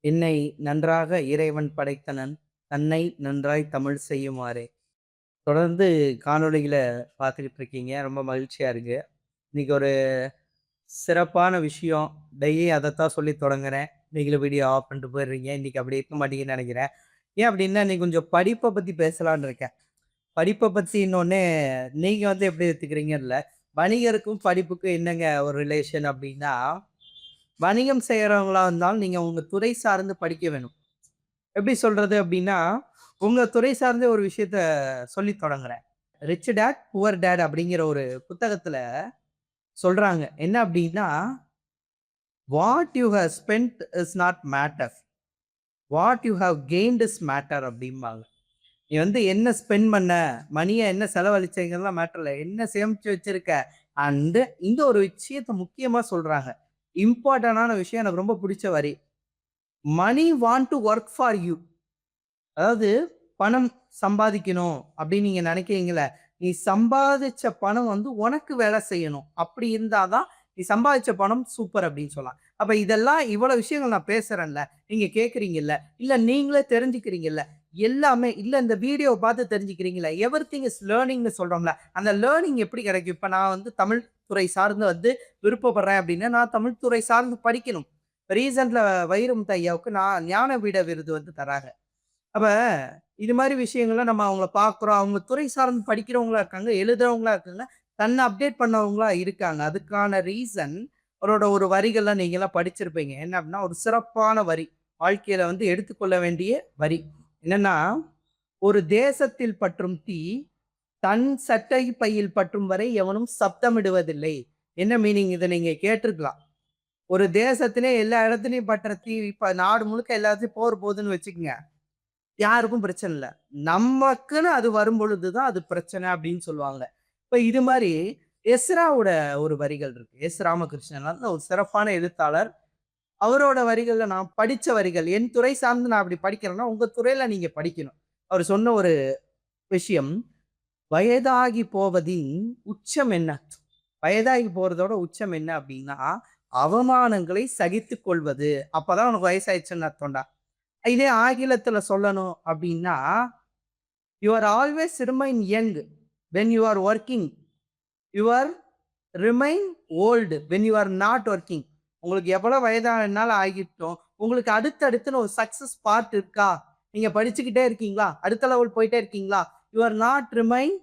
என்னை நன்றாக இறைவன் படைத்தனன், தன்னை நன்றாய் தமிழ் செய்யுமாறே. தொடர்ந்து காணொளிகள பார்த்துக்கிட்டு இருக்கீங்க. ரொம்ப மகிழ்ச்சியா இருக்கு. இன்னைக்கு ஒரு சிறப்பான விஷயம். டெய்லி அதத்தான் சொல்லி தொடங்குறேன். நீங்களும் வீடியோ ஆஃப் பண்ணிட்டு போயிடுறீங்க. இன்னைக்கு அப்படி இருக்க மாட்டீங்கன்னு நெனைக்கிறேன். ஏன் அப்படின்னா, இன்னைக்கு கொஞ்சம் படிப்ப பத்தி பேசலான்னு இருக்கேன். படிப்ப பத்தின்னோனே நீங்க எப்படி எடுத்துக்கிறீங்கன்னு இல்ல. வணிகருக்கும் படிப்புக்கும் என்னங்க ஒரு ரிலேஷன் அப்படின்னா, வணிகம் செய்றவங்களா இருந்தாலும் நீங்க உங்க துறை சார்ந்து படிக்க வேணும். எப்படி சொல்றது அப்படின்னா, உங்க துறை சார்ந்த ஒரு விஷயத்த சொல்லி தொடங்குறேன். ரிச் டாட், புவர் டாட் அப்படிங்கிற ஒரு புத்தகத்துல சொல்றாங்க. என்ன அப்படின்னா, "what you have spent is not matter. What you have gained is matter" அப்படிம்பாங்க. நீ என்ன ஸ்பெண்ட் பண்ண, மணிய என்ன செலவழிச்சங்கிறதெல்லாம் மேட்டர் இல்ல. என்ன சேமிச்சு வச்சிருக்க? அண்ட் இந்த ஒரு விஷயத்த முக்கியமா சொல்றாங்க. இம்பார்ட்டன்டான விஷயம் எனக்கு ரொம்ப புடிச்ச வரி. "Money want to work for you." அதாவது பணம் சம்பாதிக்கணும் அப்படின்னு நீங்க நினைக்கிறீங்கல்ல, நீ சம்பாதிச்ச பணம் உனக்கு வேலை செய்யணும். அப்படி இருந்தா தான் நீ சம்பாதிச்ச பணம் சூப்பர் அப்படின்னு சொல்லலாம். அப்ப இதெல்லாம் இவ்வளவு விஷயங்கள் நான் பேசுறேன்ல, நீங்க கேட்கிறீங்கல்ல, இல்ல நீங்களே தெரிஞ்சுக்கிறீங்கல்ல, எல்லாமே இல்ல இந்த வீடியோவ பார்த்து தெரிஞ்சுக்கிறீங்கல்ல, எவரிதிங் இஸ் லேர்னிங்ன்னு சொல்றோம்ல, அந்த லேர்னிங் எப்படி கிடைக்கும்? இப்ப நான் தமிழ் துறை சார்ந்து விருப்பப்படுறேன் அப்படின்னா, நான் தமிழ் துறை சார்ந்து படிக்கணும். ரீசென்ட்ல வைரமுத்து ஐயாவுக்கு நான் ஞானபீட விருது தராங்க. அப்ப இது மாரி விஷயங்கள்லாம் நம்ம அவங்கள பார்க்குறோம். அவங்க துறை சார்ந்து படிக்கிறவங்களா இருக்காங்க, எழுதுறவங்களா இருக்காங்க, தன்ன அப்டேட் பண்ணவங்களா இருக்காங்க. அதுக்கான ரீசன் அவரோட ஒரு வரிகள்லாம் நீங்கலாம் படிச்சிருப்பீங்க. என்ன அப்டின்னா, ஒரு சிறப்பான வரி. வாழ்க்கையில எடுத்துக்கொள்ள வேண்டிய வரி. என்னன்னா, "ஒரு தேசத்தில் பற்றும் தீ, தன் சட்டை பையில் பற்றும் வரை எவனும் சத்தமிடுவதில்லை." என்ன மீனிங்? இத நீங்க கேட்டுருக்கலாம். ஒரு தேசத்திலே எல்லா இடத்துலயும் பட்ற தீ, இப்ப நாடு முழுக்க எல்லாத்துலயும் போர் போதுன்னு வச்சுக்கங்க. யாருக்கும் பிரச்சனை இல்ல. நமக்குன்னு அது வரும்பொழுது தான் அது பிரச்சனை அப்படின்னு சொல்லுவாங்க. இப்ப இது மாரி எஸ்ராவோட ஒரு வரிகள் இருக்கு. எஸ். ராமகிருஷ்ணன் ஒரு சிறப்பான எழுத்தாளர். அவரோட வரிகள்ல நான் படிச்ச வரிகள், என் துறை சார்ந்து நான் அப்படி படிக்கிறேன்னா, உங்க துறையில நீங்க படிக்கணும். அவர் சொன்ன ஒரு விஷயம், "வயதாகி போவதின் உச்சம் என்ன? வயதாகி போறதோட உச்சம் என்ன அப்படின்னா, அவமானங்களை சகித்துக் கொள்வது. அப்பதான் உனக்கு வயசாயிடுச்சுன்னு அர்த்தம்டா." இதே ஆங்கிலத்துல சொல்லணும் அப்படின்னா, "you are always remain young when you are working. You are remain old when you are not working." உங்களுக்கு எவ்வளவு வயதானாலும் ஆகிட்டோம். உங்களுக்கு அடுத்தடுத்துன்னு ஒரு சக்சஸ் பார்ட் இருக்கா? நீங்க படிச்சுக்கிட்டே இருக்கீங்களா? அடுத்த லெவல் போயிட்டே இருக்கீங்களா? You are not remain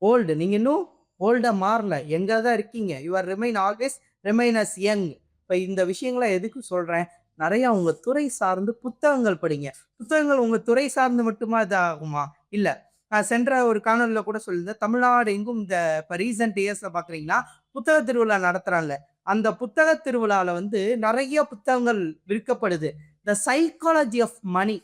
old. நீங்க இன்னும் ஓல்டா மாறல. யங்கா தான் இருக்கீங்க. You are remain always remain as young. இப்ப இந்த விஷயங்கள எதுக்கு சொல்றேன்? நெறைய உங்க துறை சார்ந்து புத்தகங்கள் படிங்க. புத்தகங்கள் உங்க துறை சார்ந்து மட்டுமா இது ஆகுமா? இல்ல. நான் சென்ற ஒரு காணொளில கூட சொல்லியிருந்தேன். தமிழ்நாடு எங்கும் இந்த இப்ப ரீசென்ட் இயர்ஸ்ல பார்க்குறீங்கன்னா, புத்தக திருவிழா நடத்துறாங்க. அந்த புத்தக திருவிழால நெறைய புத்தகங்கள் விற்கப்படுது. "த சைக்காலஜி ஆஃப் மனி"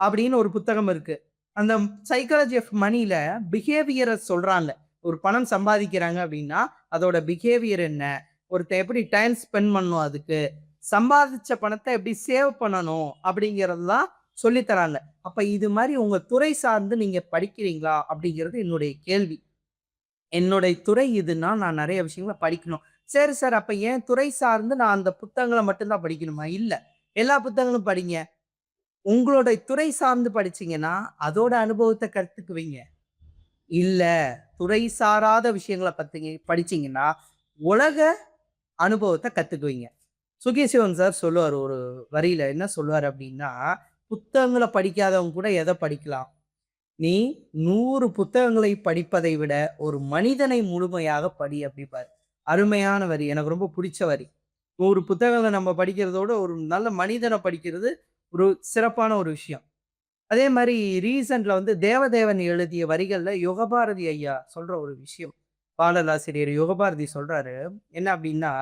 அப்படின்னு ஒரு புத்தகம் இருக்கு. அந்த சைக்காலஜி ஆஃப் மனில பிஹேவியர சொல்றாங்க. ஒரு பணம் சம்பாதிக்கிறாங்க அப்படின்னா, அதோட பிஹேவியர் என்ன? ஒருத்தன் எப்படி டைம் ஸ்பெண்ட் பண்ணணும் அதுக்கு? சம்பாதிச்ச பணத்த எப்படி சேவ் பண்ணணும்? அப்படிங்கிறதெல்லாம் சொல்லி தராங்க. அப்ப இது மாரி உங்க துறை சார்ந்து நீங்க படிக்கிறீங்களா? அப்படிங்கிறது என்னுடைய கேள்வி. என்னுடைய துறை இதுன்னா, நான் நெறைய விஷயங்கள படிக்கணும். சரி சார், அப்ப என் துறை சார்ந்து நான் அந்த புத்தகங்கள மட்டும் தான் படிக்கணுமா? இல்ல. எல்லா புத்தகங்களும் படிங்க. உங்களுடைய துறை சார்ந்து படிச்சீங்கன்னா, அதோட அனுபவத்த கத்துக்குவீங்க. இல்ல, துறை சாராத விஷயங்கள படிச்சீங்கன்னா, உலக அனுபவத்த கத்துக்குவீங்க. சுகி சிவன் சார் சொல்லுவாரு ஒரு வரியில. என்ன சொல்லுவாரு அப்டின்னா, "புத்தகங்கள படிக்காதவங்க கூட எத படிக்கலாம்? நீ 100 புத்தகங்களை படிப்பதை விட, ஒரு மனிதனை முழுமையாக படி" அப்டிம்பாரு. அருமையான வரி. எனக்கு ரொம்ப புடிச்ச வரி. 100 புத்தகங்கள நம்ம படிக்கிறதோட, ஒரு நல்ல மனிதன படிக்கிறது ஒரு சிறப்பான ஒரு விஷயம். அதே மாரி ரீசென்ட்ல தேவதேவன் எழுதிய வரிகள்ல யுகபாரதி ஐயா சொல்ற ஒரு விஷயம். பாடலாசிரியர் யுகபாரதி சொல்றாரு. என்ன அப்டின்னா,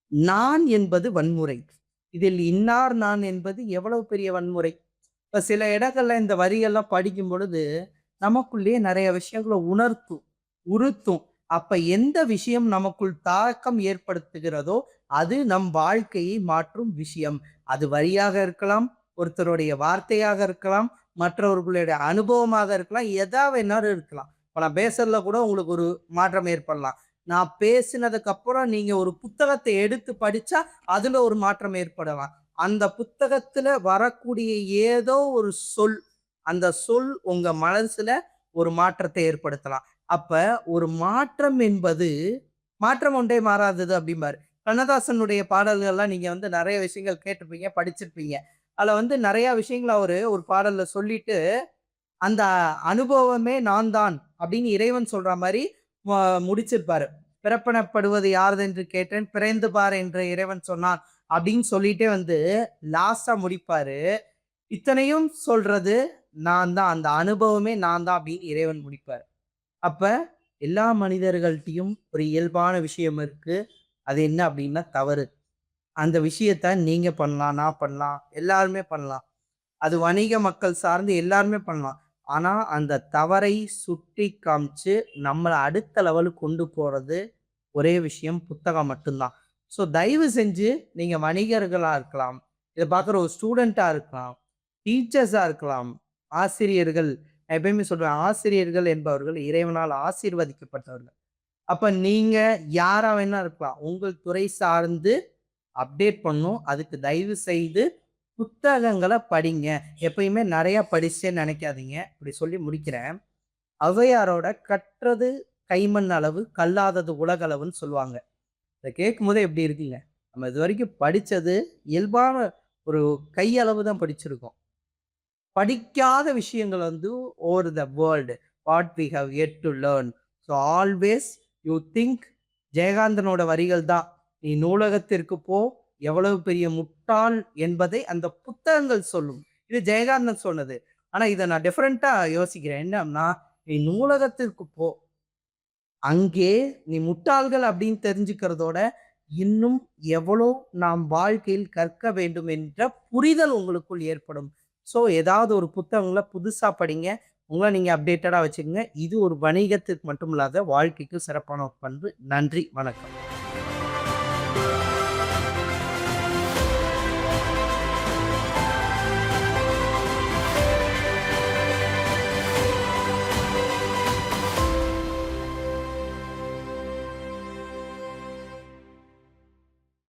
"நான் என்பது வன்முறை. இதில் இன்னார் நான் என்பது எவ்வளவு பெரிய வன்முறை." இப்ப சில இடங்கள்ல இந்த வரியெல்லாம் படிக்கும் பொழுது, நமக்குள்ளேயே நெறைய விஷயங்கள உணர்த்தும், உறுத்தும். அப்ப எந்த விஷயம் நமக்குள் தாக்கம் ஏற்படுத்துகிறதோ, அது நம் வாழ்க்கையை மாற்றும் விஷயம். அது வரியாக இருக்கலாம், ஒருத்தருடைய வார்த்தையாக இருக்கலாம், மற்றவர்களுடைய அனுபவமாக இருக்கலாம், எதா வேணாலும் இருக்கலாம். இப்ப நான் பேசுறதுல கூட உங்களுக்கு ஒரு மாற்றம் ஏற்படலாம். நான் பேசினதுக்கு அப்புறம் நீங்க ஒரு புத்தகத்த எடுத்து படிச்சா, அதுல ஒரு மாற்றம் ஏற்படலாம். அந்த புத்தகத்துல வரக்கூடிய ஏதோ ஒரு சொல், அந்த சொல் உங்க மனசுல ஒரு மாற்றத்தை ஏற்படுத்தலாம். அப்ப ஒரு மாற்றம் என்பது, "மாற்றம் ஒன்றே மாறாதது" அப்படிம்பாரு. கண்ணதாசனுடைய பாடல்கள்லாம் நீங்க வந்து நெறைய விஷயங்கள் கேட்டிருப்பீங்க, படிச்சிருப்பீங்க. அதுல வந்து நெறைய விஷயங்கள அவரு ஒரு பாடல்ல சொல்லிட்டு, அந்த அனுபவமே நான் தான் அப்படின்னு இறைவன் சொல்ற மாரி ம முடிச்சிருப்பாரு. "பிறப்பெனப்படுவது யாதென்று கேட்டேன், பிறந்து பார் என்று இறைவன் சொன்னான்" அப்படின்னு சொல்லிட்டே வந்து லாஸ்ட்டா முடிப்பாரு. இத்தனையும் சொல்றது நான் தான். அந்த அனுபவமே நான் தான் அப்படின்னு இறைவன் முடிப்பாரு. அப்ப எல்லா மனிதர்கள்ட்டயும் ஒரு இயல்பான விஷயம் இருக்கு. அது என்ன அப்படின்னா தவறு. அந்த விஷயத்த நீங்க பண்ணலாம், நான் பண்ணலாம், எல்லாருமே பண்ணலாம். அது வணிக மக்கள் சார்ந்து எல்லாருமே பண்ணலாம். ஆனா, அந்த தவறை சுட்டி காமிச்சு, நம்மள அடுத்த லெவலுக்கு கொண்டு போறது ஒரே விஷயம் புத்தகம் மட்டும் தான். ஸோ தயவு செஞ்சு நீங்க வணிகர்களா இருக்கலாம். இத பார்க்குற ஒரு ஸ்டூடெண்ட்டா இருக்கலாம். டீச்சர்ஸா இருக்கலாம். ஆசிரியர்கள் நான் எப்பயுமே சொல்லுவேன், ஆசிரியர்கள் என்பவர்கள் இறைவனால் ஆசீர்வதிக்கப்பட்டவர்கள். அப்ப நீங்க யாரா வேணா இருக்கலாம். உங்கள் துறை சார்ந்து அப்டேட் பண்ணணும். அதுக்கு தயவு செய்து புத்தகங்கள படிங்க. எப்பயுமே நெறைய படிச்சுட்டேன்னு நெனைக்காதீங்க. இப்படி சொல்லி முடிக்கிறேன். ஔவையாரோட "கற்றது கைமண் அளவு, கல்லாதது உலகளவுன்னு" சொல்லுவாங்க. இத கேட்கும்போதே எப்படி இருக்குங்க? நம்ம இதுவரைக்கும் படிச்சது இயல்பான ஒரு கையளவு தான் படிச்சிருக்கோம். படிக்காத விஷயங்கள் வந்து over the world what we have yet to learn. So always you think ஜெயகாந்தனோட வரிகள் தான். "நீ நூலகத்திற்கு போ, எவ்வளவு பெரிய முட்டாள் என்பதை அந்த புத்தகங்கள் சொல்லும்." இது ஜெயகாந்தன் சொன்னது. ஆனா இத நான் டிஃபரெண்ட்டா யோசிக்கிறேன். என்னன்னா, "நீ நூலகத்திற்கு போ. அங்கே நீ முட்டாள்கள் அப்படின்னு தெரிஞ்சுக்கிறதோட, இன்னும் எவ்வளோ நாம் வாழ்க்கையில் கற்க வேண்டும் என்ற புரிதல் உங்களுக்குள் ஏற்படும்." ஸோ ஏதாவது ஒரு புத்தகங்கள புதுசா படிங்க. உங்கள நீங்க அப்டேட்டடா வச்சுக்கங்க. இது ஒரு வணிகத்திற்கு மட்டும் இல்லாத வாழ்க்கைக்கு சிறப்பான ஒரு பண்பு. நன்றி, வணக்கம்.